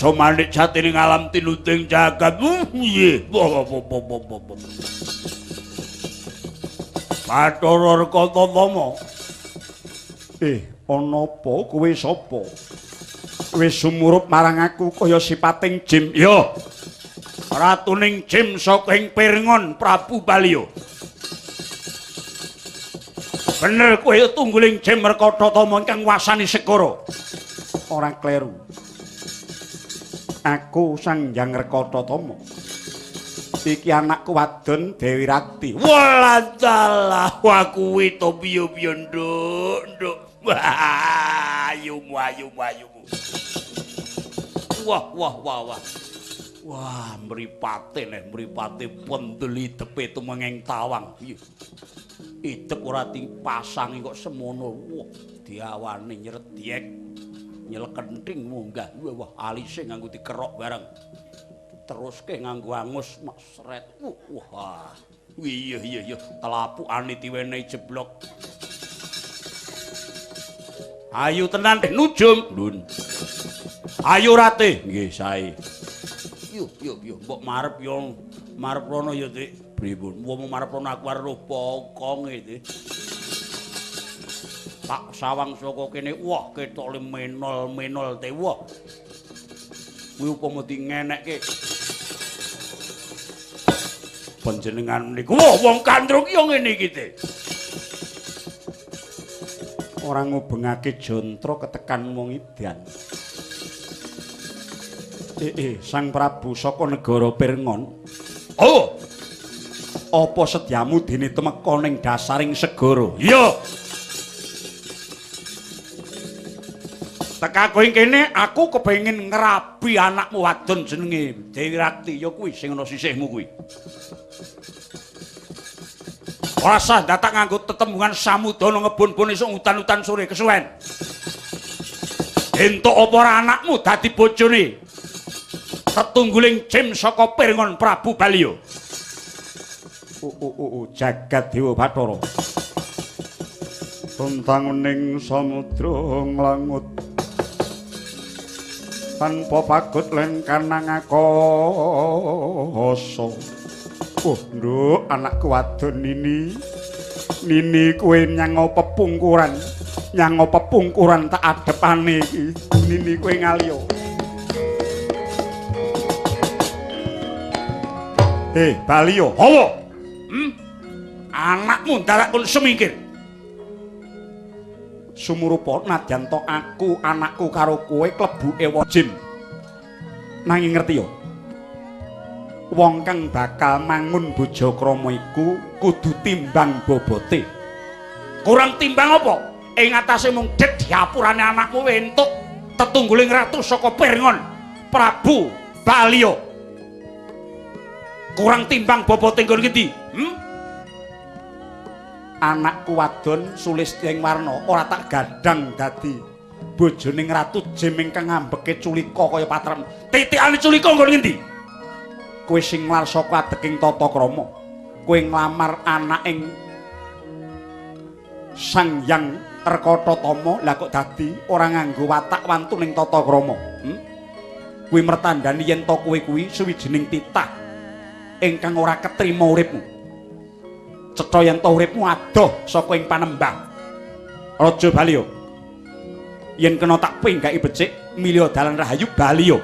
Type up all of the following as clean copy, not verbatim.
Somanik jatining alam tinuding jagat. Nggih. Bathara Rekatama. Ana apa kowe sapa? Wis sumurup marang aku kaya sipating jim. Ya. Ratuning jim saking Pirngon Prabu Baliya. Bener kowe tungguling jim Rekatama ingkang wasani segara. Ora kleru. Aku Sang Hyang Rekatama. Iki anakku wadon Dewi Rakti. Walah wah kuwi to piye-piye nduk. Ayumu. Wah. Wah, mripate pendeli tepe tumenging tawang. Idep ora dipasangi kok semono. Wah, diawani nyeret diek. Nyelekenting munggah. Wah, alise nganggo dikerok bareng. Teruske nganggo angus sret. Wah. Iya. Telapukane diwenehi jeblok. Ayu tenan nujum. Nun. Ayu rate. Nggih, sae. Yo. Mbok marep yo marep rono yo, Dik. Pripun? Wong marep rono aku arep roh pokonge, Dik. Tak sawang saka kene. Wah, ketok le menol te. Wah. Kuwi upama dingenekke. Panjenengan niku wong kandrung yo ngene iki, Dik. Ora ngubengake jontra ketekan wong edan. Sang Prabu saka negara Pirngon. Oh. Apa sedyamu dene temeka ning dasaring segara? Iya. Teka kowe kene aku kepengin ngrabi anakmu wadon jenenge Dewi Rakti. Ya kuwi sing ana sisihmu kuwi. Ora sah datang nganggo tetembungan samudana ngebon-bon esuk utan-utan sore kesuwen. Entuk apa ora anakmu dadi bojone? Tetungguling jim saka Pirngon Prabu Baliya. Jagat Dewa Bathara. Tuntanguning samudra nglangut. Tanpa pagut len kanang akasa. Nduk, anakku wadon Nini kowe nyang pepungkuran. Nyang pepungkuran tak adepane iki. Nini kowe ngaliya. Baliya, apa? Anakmu ndalakun semingkir. Sumurupa nadyan to aku anakku karo kowe klebu ewa jin. Nanging ngerti yo. Wong kang bakal mangun bojakrama iku kudu timbang bobote. Kurang timbang apa? Ing atase mung det diapurane anakmu entuk tetungguling ratu saka Pirngon Prabu Baliya. Kurang timbang bobote nggon ngendi? Anakku wadon Sulistyeng Warna ora tak gadang dadi bojoning ratu jim ingkang ngambeke culika kaya patrem. Titikane culika nggon ngendi? Kowe sing nglar saka adeking tata krama. Kowe nglamar anaking Sang Hyang Rekatama, lah kok dadi ora nganggo watak wantuning tata krama. Kuwi mertandani yen to kowe kuwi suwijining titah ingkang ora ketrima uripmu. Cetha yen to uripmu adoh saka ing panembah. Raja Baliya. Yen kena tak pinggaki becik milya dalan rahayu Baliya.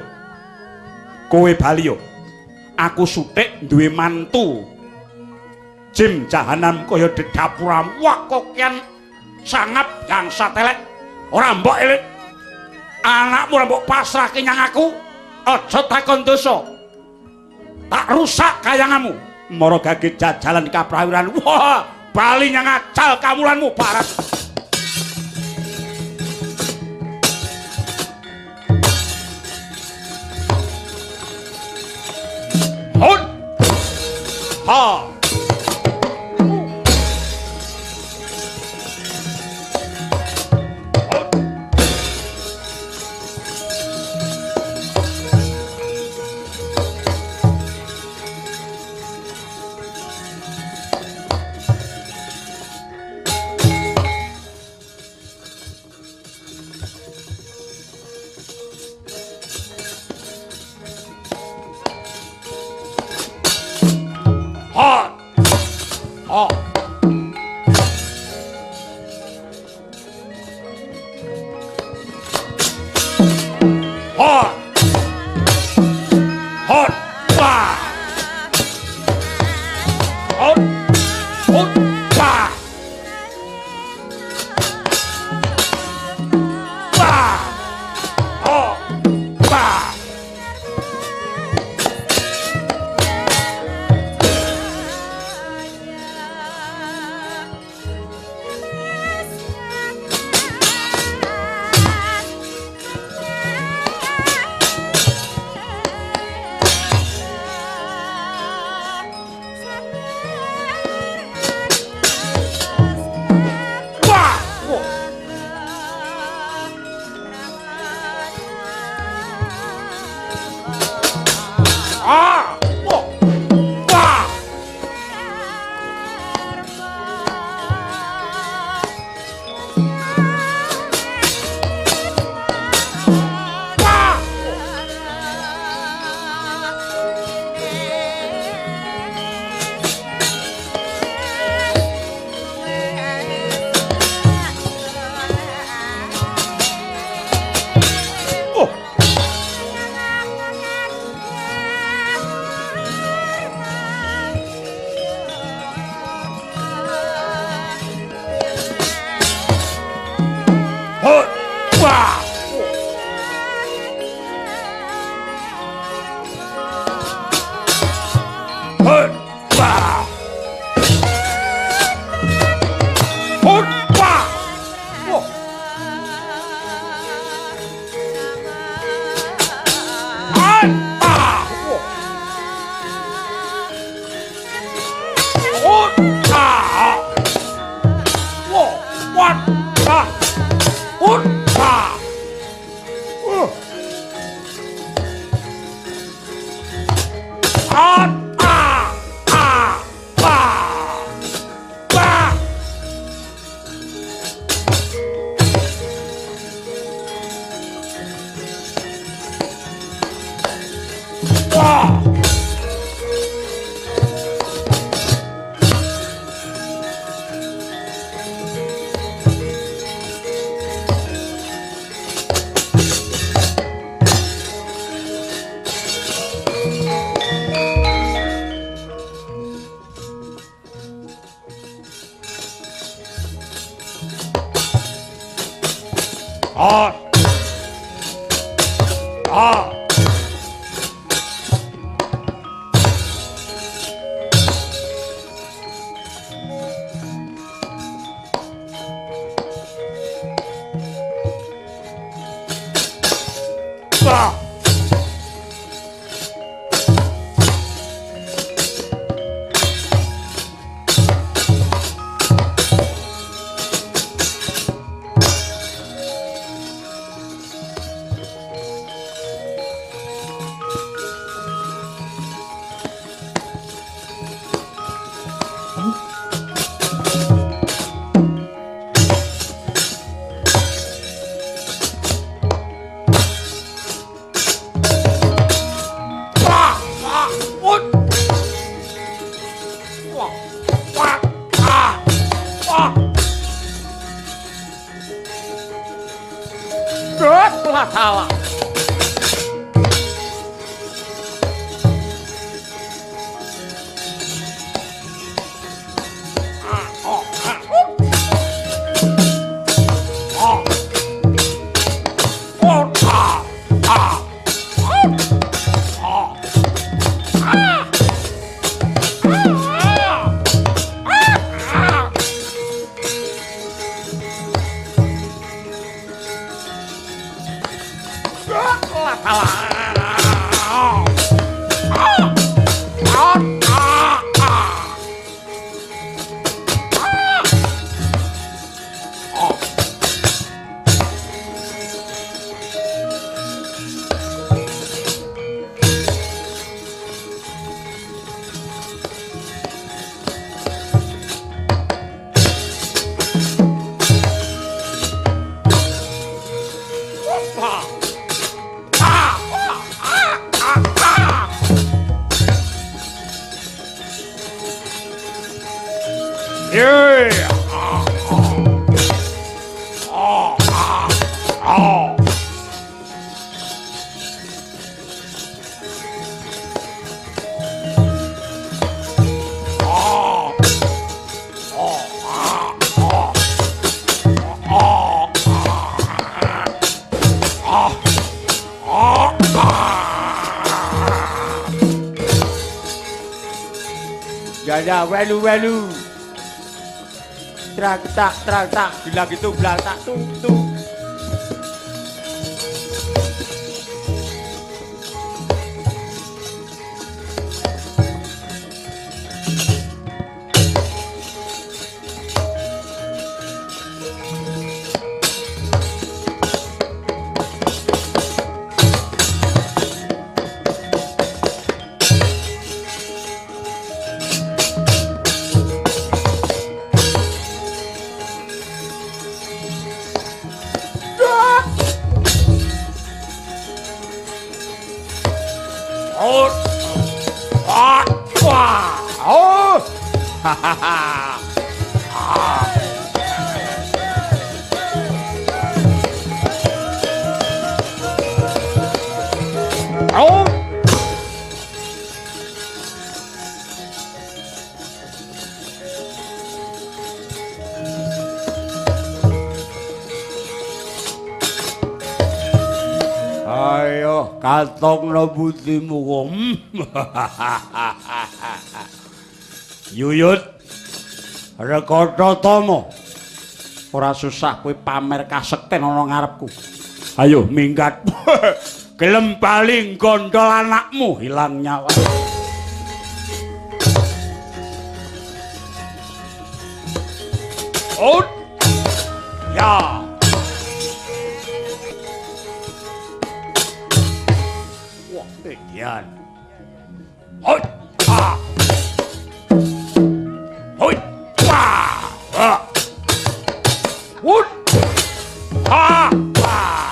Kowe Baliya. Aku suthik duwe mantu. Jim jahanam kaya dedapuram. Wah kok kian sangap yang satelek. Ora mbok elit. Anakmu ora mbok pasrahke nyang aku. Aja takon dosa. Tak rusak kayanganmu. Mara gage jajalan kaprawiran. Wah, bali nyang acal kamulanmu barat. Hon. Ha. oh. Hot. Hot. Wah. Hot. Hot. Wah. Wah. Oh. Wah. Ye. Ya welu trak tak bila gitu belah tak tung Ayo katongno butimu. Yuyut Rekototama. Ora susah kowe pamer kasekten ana ngarepku. Ayo minggat. Gelem bali gondol anakmu hilang nyawa. Out. Ya. Wah, kejadian. Hoi. Ah. Hoi. Wah. Ah. Wut. Ah. Ah.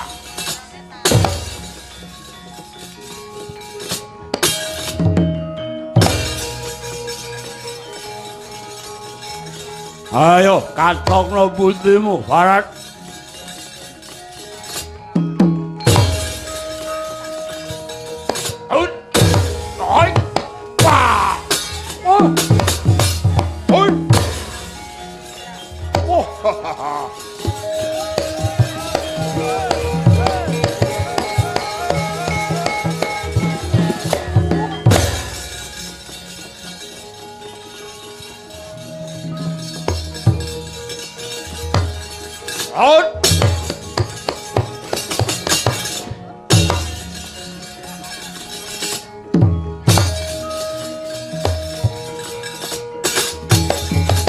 Ayo, katokno butimu, Barat. Out. Hoi. Wah. Oh. Hoi. Oh. Out.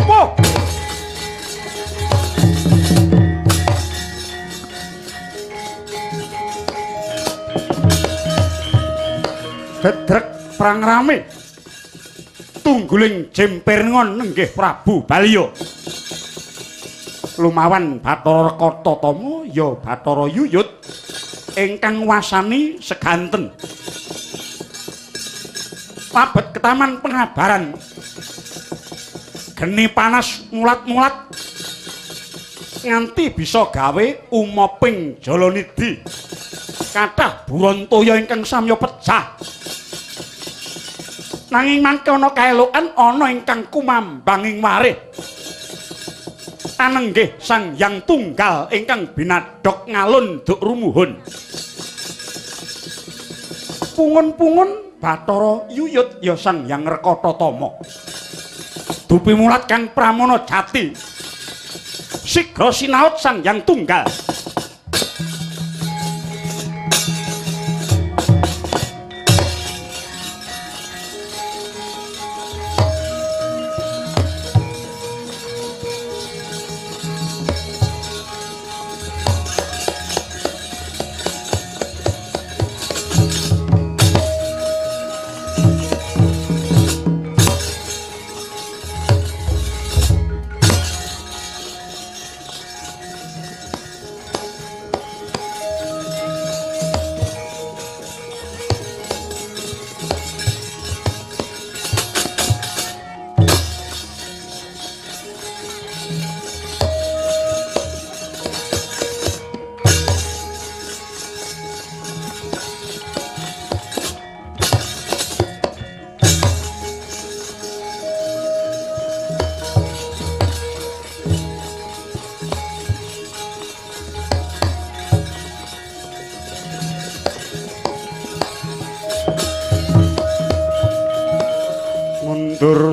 Whoa. Gedrek perang rame. Tungguling jempirengon nenggih Prabu Baliya. Lumawan Bathara Rekototama ya Bathara Yuyut ingkang wasani seganten. Pabet ketaman pengabaran geni panas mulat-mulat nganti bisa gawe umoping Jalanidhi. Kathah Burontaya ingkang samya pecah. Nanging mangke ana kaelokan ana ingkang kumambanging warih. Anenggih Sang Hyang Tunggal ingkang binadok ngalun duk rumuhun. Pungun-pungun Bathara Yuyut ya Sang Hyang Rekototama. Dupi mulat Kang Pramana Jati. Sigra sinaut Sang Hyang Tunggal.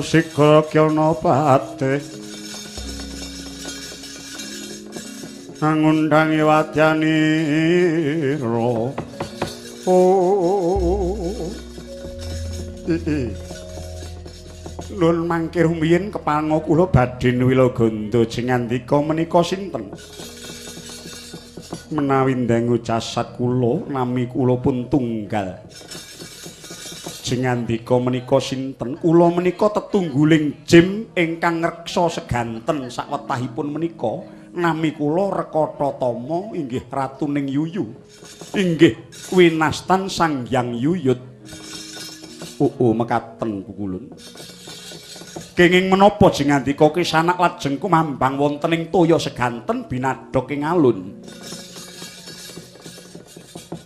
sikara kyana pate ngundhangi wadyanira Nun mangke rumiyin kepango kula badhe Wilaganda jengandika menika sinten? Menawi ndangu jasad kula nami kula pun tunggal. Jengandika menika sinten? Kula menika tetungguling jim ingkang ngreksa seganten sawetahipun menika. Nami kula Rekathatama inggih ratuning yuyu. Inggih winastan Sang Hyang Yuyut. Mekaten Pukulun. Kenging menapa jengandika kisanak lajeng kumambang wonten ing toya seganten binadhok ing alun.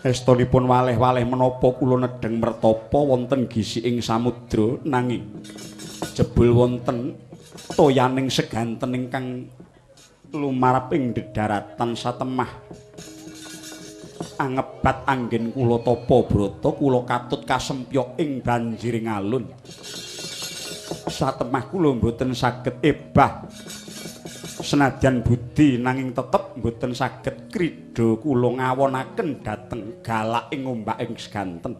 Estunipun waleh-waleh menapa kula nedheng mertapa wonten gisi ing samudra nanging jebul wonten toyaning seganten ingkang lumarep ing dedharatan satemah. Angebat anggen kula tapa brata kula katut kasempyok ing banjiring alun. Satemah kula mboten saged ebah senadyan budi nanging tetep mboten saged krida kula ngawonaken dhateng galak ing ombak ing seganten.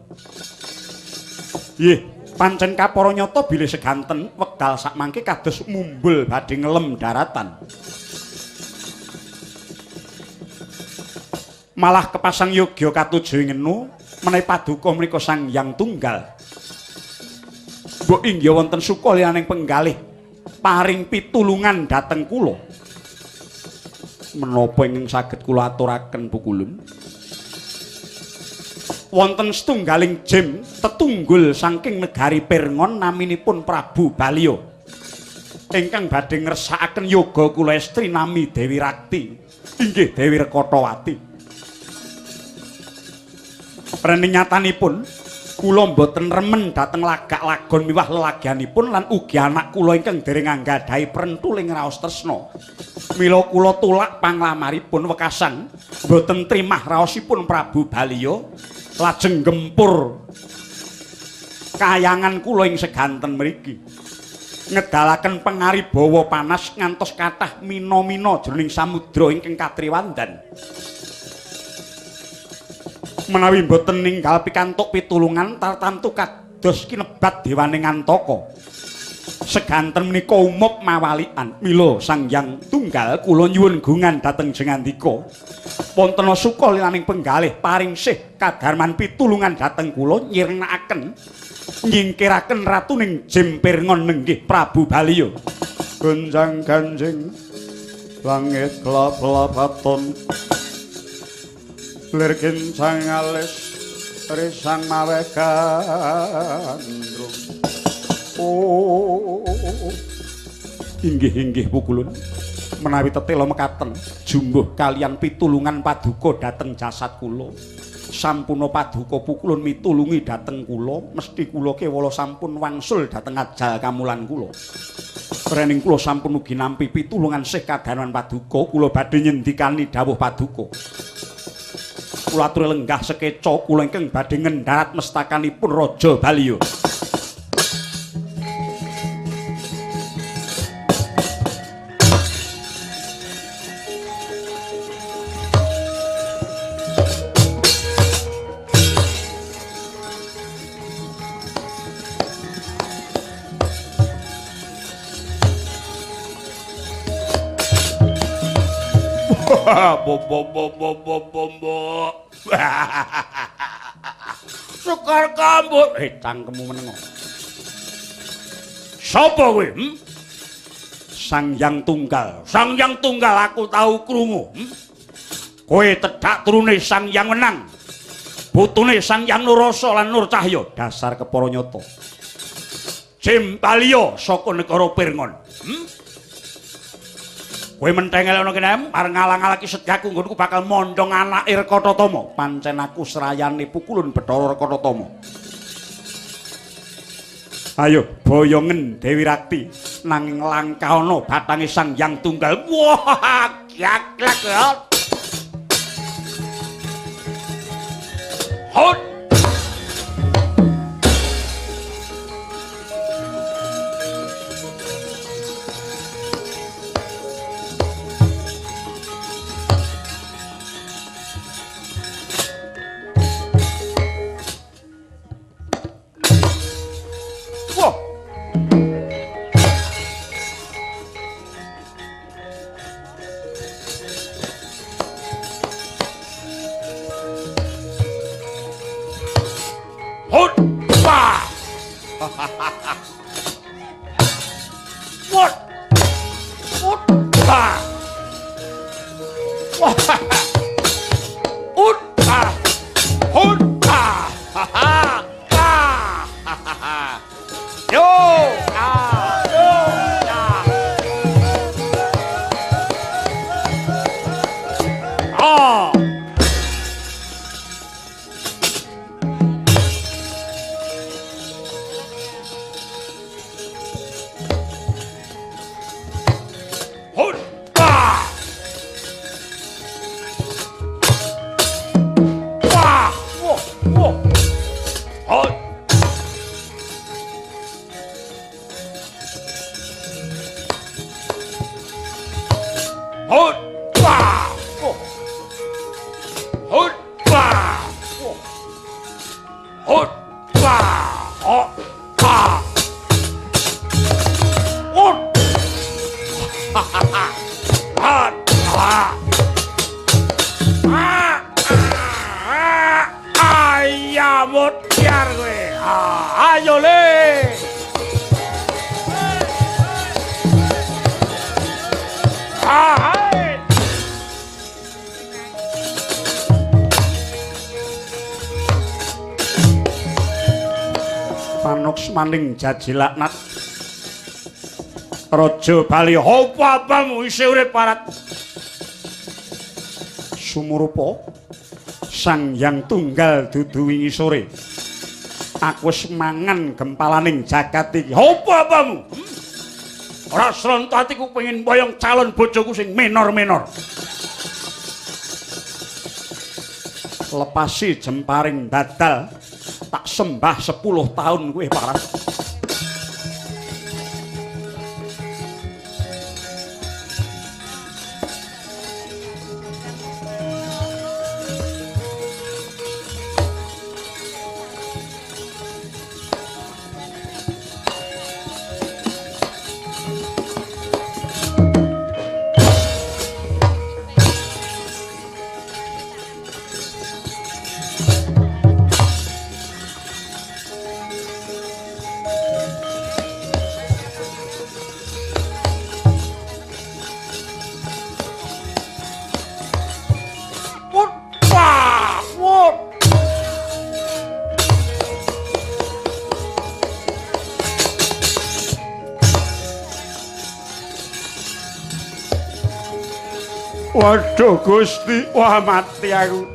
Nggih, pancen kapara nyata bilih seganten wekdal sakmangke kados mumbul badhe ngelem daratan. Malah kepasang yoga katuju ngenu menawi paduka menika Sang Hyang Tunggal. Mbok inggih wonten suka liyaning penggalih paring pitulungan dhateng kula. Menapa ingkang saged kula aturaken Pukulun? Wonten setunggaling jim tetunggul saking negari Pirngon naminipun Prabu Balya. Ingkang badhe ngersakaken yoga kula estri nami Dewi Rakti. Inggih Dewi Rekatawati. Rene nyatanipun kula mboten remen dhateng lagak lagon miwah lelagyanipun lan ugi anak kula ingkang dereng anggadhahi prentuling raos tresna. Mila kula tulak panglamaripun wekasan mboten trimah raosipun Prabu Balya lajeng gempur kayangan kula ing seganten mriki. Ngedalaken pangaribawa panas ngantos kathah mina-mina jroning samudra ingkang katriwandan. Menawi mboten ninggal pikantuk pitulungan tartamtu kados kinebat dewaning Antaka. Seganten menika umup mawalikan. Mila Sang Hyang Tunggal kula nyuwun gungan dhateng jengandika. Wonten suka liyaning penggalih paring sih kadarman pitulungan dhateng kula nyirnakaken nyingkiraken ratuning jim Pirngon nenggih Prabu Balya. Gunjang ganjing langit kelap-kelap aton lir kincang alis risang mawe gandrung. Inggih Pukulun, menawi tetela mekaten jumbuh kalian pitulungan paduka dhateng jasad kula. Sampuna paduka Pukulun mitulungi dhateng kula, mesti kula kewala sampun wangsul dhateng ajal kamulan kula. Rening kula sampun ugi nampi pitulungan sih kadanan paduka, kula badhe nyendikani dawuh paduka. Kula aturi lenggah sekeca kula ingkang badhe ngendharat mestakanipun Raja Balya. Sekar kambut cangkemmu menengo. Sapa kowe? Sang Hyang Tunggal. Sang Hyang Tunggal aku tahu krungu. Kowe tedhak turune Sang Hyang Wenang. Putune Sang Hyang Nurrasa lan Nur Cahya. Dasar kepara nyata. Jim Balya saka negara Pirngon. Kowe mentengel ana kene arep ngalang-alangi sedyaku nggonku bakal mondhong anake Rekathatama. Pancen aku serayane Pukulun Bathara Rekathatama. Ayo boyongen Dewi Rakti nanging langkaana batange Sang Hyang Tunggal. Wah, gaglek ya. Hot Uta. Uta. Yo. Yo. Ah. Ayo le. Panoks maning jaji laknat. Raja Bali apa apamu isih urip parat. Sumurupa Sang Hyang Tunggal dudu wingi sore. Aku wis mangan gempalaning jagat iki. Apa apamu? Ora sranta atiku pengin boyong calon bojoku sing menor-menor. Lepasi jemparing dadal tak sembah 10 tahun kowe paras. Waduh Gusti, wah mati aku.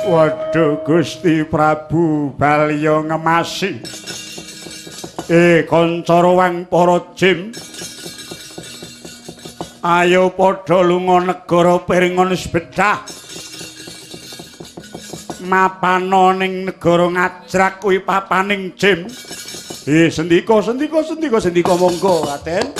Waduh Gusti Prabu Balya ngemasi. Kanca rowang para jim. Ayo padha lunga negara Piringon Sebedah. Mapana ning negara Ngajrak kuwi papaning jim. Sendika monggo, Raden.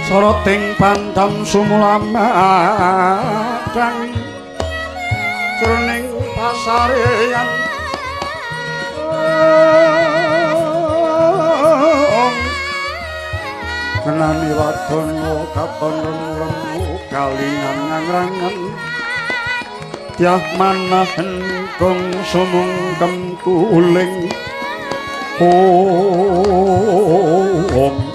Soroting pandam sumulamatan jroning pasareyan kenani wadana katon lemu kalingan ngrangan tiah manahen kong sumungkem kuling om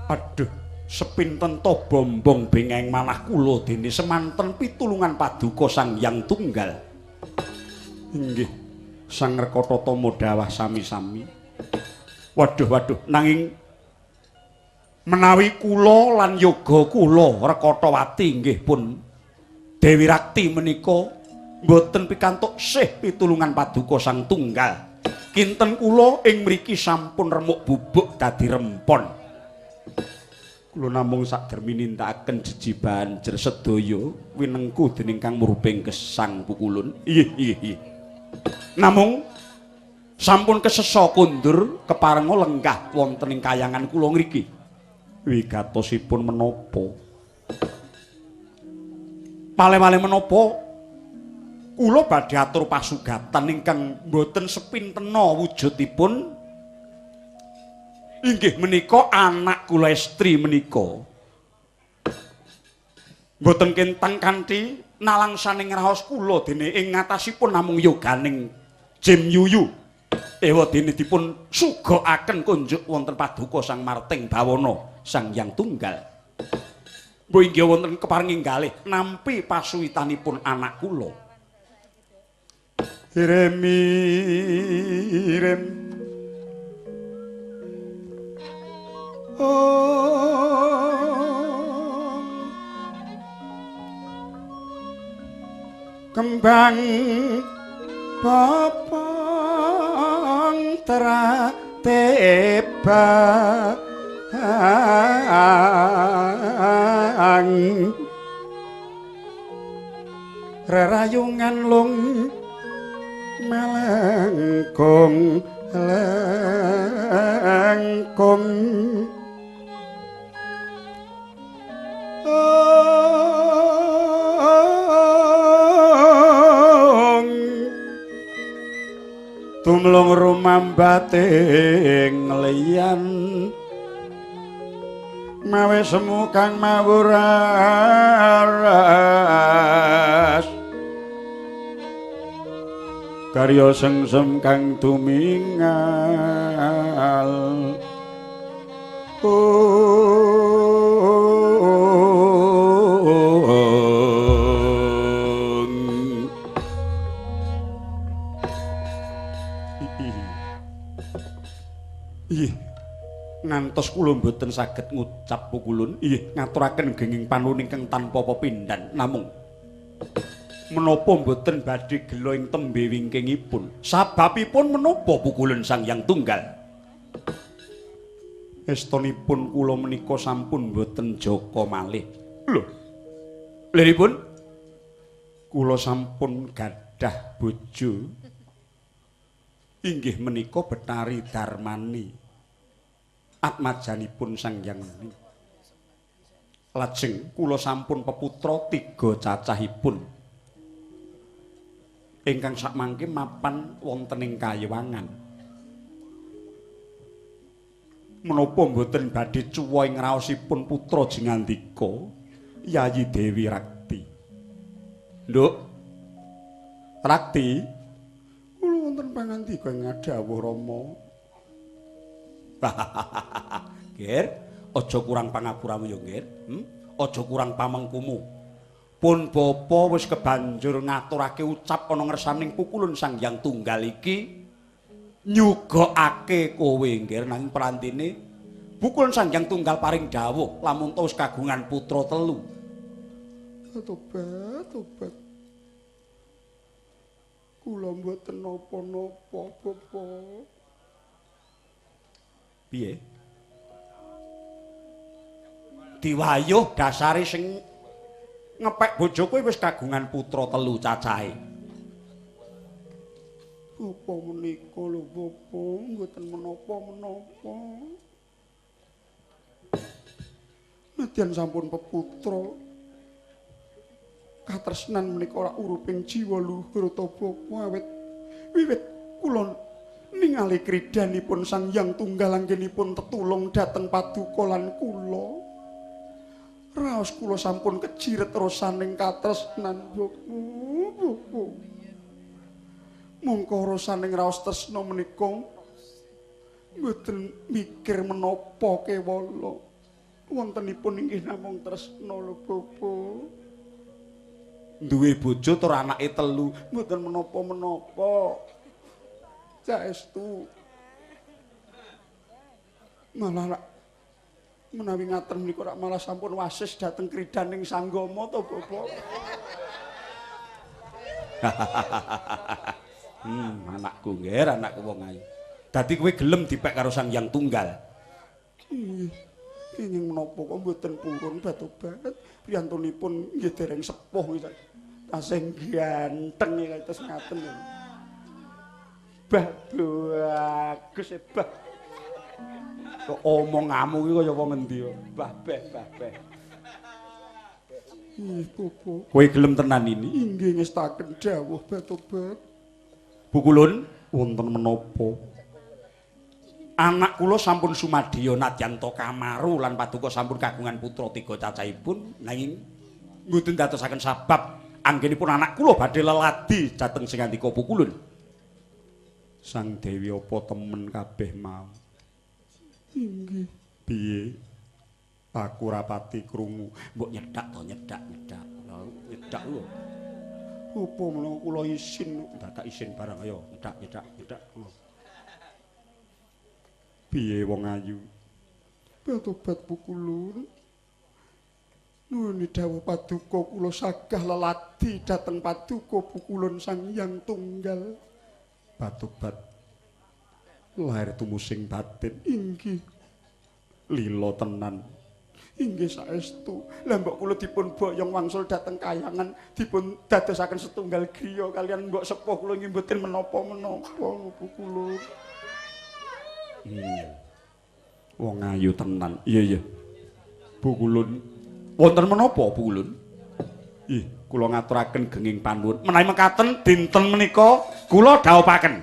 Aduh, sepinten to bombong bengeng manah kula dene semanten pitulungan paduka Sang Hyang Tunggal. Inggih, Sang Rekata Tama dawah sami-sami. Waduh, nanging menawi kula lan yoga kula Rekatawati nggih pun Dewi Rakti menika boten pikantuk sih pitulungan paduka Sang Tunggal. Kinten kula ing mriki sampun remuk bubuk dadi rempon. Kula namung sakdermi nindakaken jejibahan jer sedaya winengku dening Kang Muruping Gesang Pukulun. Iya. Namung sampun kesesa kundur keparenga lenggah wonten ing kayangan kula ngriki. Wigatosipun menapa? Pale-pale menapa? Kula badhe atur pasugatan ingkang boten sepintena wujudipun. Inggih menika anak kula estri menika. Boten kentang kanthi nalangsaning raos kula dene ing ngatasipun namung yoganing Jim Yuyu. Ewa dene dipun sugakaken kunjuk wonten paduka Sang Marting Bawana Sang Hyang Tunggal. Mbok inggih wonten keparing enggalih nampi pasuwitanipun anak kula. Irem kembang papang teratebang rerayungan lung melengkung lengkung tumlung rumambating liyan mawe semu kang mawuras karya sengsem kang tumingal ngantos kula mboten saged ngucap pukulun ngaturaken genging panuwun ingkang tanpa pepindhan namung menapa mboten badhe gelo ing tembe wingkingipun sababipun menapa pukulun Sang Hyang Tunggal estunipun kula menika sampun mboten jaka malih lho liripun kula sampun gadah bojo inggih menika Betari Darmani atmajanipun Sang Hyang Muni. Lajeng kula sampun peputra 3 cacahipun. Ingkang sakmangke mapan wonten ing Kayewangan. Menapa mboten badhe cuwa ing raosipun putra Jingandika Yayi Dewi Rakti. Nduk. Rakti, kula wonten pangandika ing dawuh Rama. Ger, aja kurang pangapuramu ya, Ger. Aja kurang pamengkumu. Pun bapa wis kebanjur ngaturake ucap ana ngersaning pukulun Sang Hyang Tunggal iki nyugokake kowe, Ger, nanging perantine pukulun Sang Hyang Tunggal paring dawuh lamun wis kagungan putra 3. Tobat. Kula mboten napa-napa, Bapak. Piye? Diwayuh dasare sing ngepek bojo kowe wis kagungan putra 3 cacahe. Apa menika lho Bapak, mboten menapa-menapa. Nadyan sampun peputra. Katresnan menika ora uruping jiwa luhur ta Bapak awit wiwit kula ningali kridanipun Sang Hyang Tunggal anggenipun tetulung dhateng paduka lan kula. Raos kula sampun kejiret rasaning katresnan Bapak. Mongko rasaning raos tresna menika mboten mikir menapa kewala. wontenipun inggih namung tresna lho Bobo. Duwe bojo tur anake 3, mboten menapa-menapa. Saestu. Malah menawi ngaten menika rak malah sampun wasis dhateng kridaning sanggama to Bobo. Anakku nggih, anakku wong ayu. Dadi kowe gelem dipek karo Sang Hyang Tunggal. Kenging menapa kok mboten purun Batobat? Priyantunipun nggih dereng sepuh iki. Tasih ganteng iki terus ngaten. Bah bagus bah. Kok omonganmu iki kaya wong endi yo? Bah beh. Bobo. Kowe gelem tenan ini? Inggih ngestaken dawuh Batobat. Bukulun wonten menapa? Anak kula sampun sumadya nadyanto kamaru lan paduka sampun kagungan putra 3 cacahipun nanging mboten dadosaken sabab anggenipun anak kula badhe leladi dhateng sing ngandika Bukulun. Sang Dewi apa temen kabeh mau? Inggih. Piye? Aku rapati krungu. Mbok nyedak to, nyedak. Nyedak lho. Apa menawa kula isin, dadak isin barang ayo, nyedak. Piye wong ayu? Batobat Bukulun. Nuwun dawuh paduka kula sagah leladi dhateng paduka Bukulun Sang Hyang Tunggal. Batobat lahir tumusing batin inggih lila tenan. Inggih saestu. Lah mbok kula dipun boyong wangsul dhateng kayangan dipun dadosaken setunggal griya kalian mbok sepuh kula nggih mboten menapa-menapa Bukulun. Wong ayu tenan. Iya. Bukulun. Wonten menapa Bukulun? Kula ngaturaken genging panuwun. Menawi mekaten dinten menika kula dhawuhaken.